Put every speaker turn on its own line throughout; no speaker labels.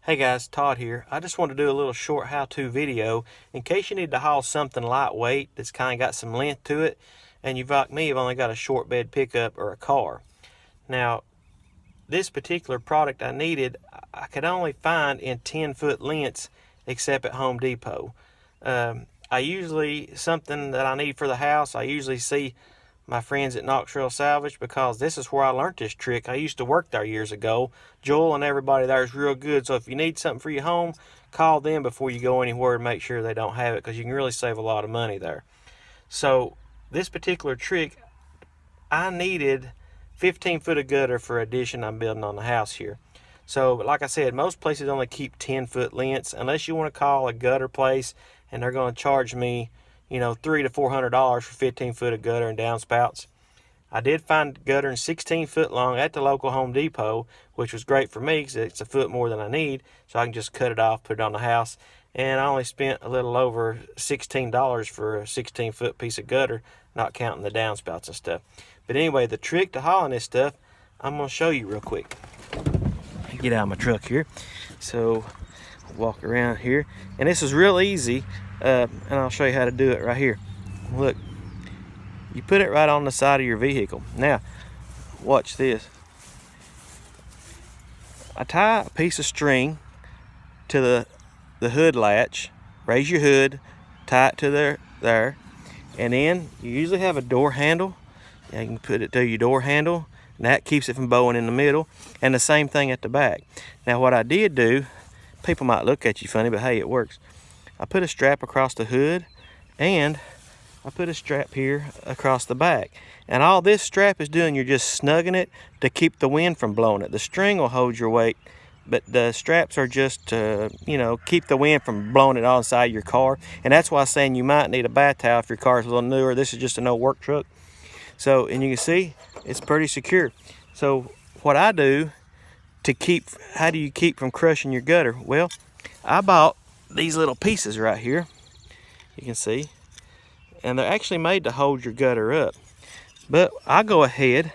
Hey guys, Todd here. I just want to do a little short how-to video in case you need to haul something lightweight that's kind of got some length to it, and you've like me, you've only got a short bed pickup or a car. Now, this particular product I needed, I could only find in 10-foot lengths except at Home Depot. Something that I need for the house, I usually see my friends at Knoxville Salvage, because this is where I learned this trick. I used to work there years ago. Joel and everybody there is real good, so if you need something for your home, call them before you go anywhere and make sure they don't have it, because you can really save a lot of money there. So this particular trick, I needed 15 foot of gutter for addition I'm building on the house here. So like I said, most places only keep 10-foot lengths, unless you want to call a gutter place and they're going to charge me $300 to $400 for 15 foot of gutter and downspouts. I did find gutter in 16 foot long at the local Home Depot, which was great for me because it's a foot more than I need, so I can just cut it off, put it on the house. And I only spent a little over $16 for a 16 foot piece of gutter, not counting the downspouts and stuff. But anyway, the trick to hauling this stuff, I'm going to show you real quick. Get out of my truck here. So walk around here, and this is real easy, and I'll show you how to do it right here. Look, you put it right on the side of your vehicle. Now watch this. I tie a piece of string to the hood latch, raise your hood, tie it to there, and then you usually have a door handle. You can put it to your door handle, and that keeps it from bowing in the middle, and the same thing at the back. Now what I did do, people might look at you funny, but hey, it works. I put a strap across the hood, and I put a strap here across the back. And all this strap is doing, you're just snugging it to keep the wind from blowing it. The string will hold your weight, but the straps are just to, keep the wind from blowing it all inside your car. And that's why I'm saying you might need a bath towel if your car is a little newer. This is just an old work truck. So, and you can see, it's pretty secure. So what I do how do you keep from crushing your gutter? Well, I bought these little pieces right here, you can see, and they're actually made to hold your gutter up. But I go ahead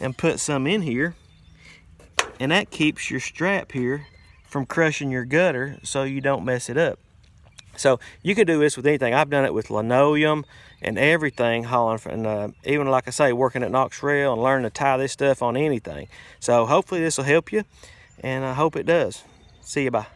and put some in here, and that keeps your strap here from crushing your gutter so you don't mess it up. So you could do this with anything. I've done it with linoleum and everything, hauling, and even like I say, working at Knoxville and learning to tie this stuff on anything. So hopefully this will help you, and I hope it does. See you, bye.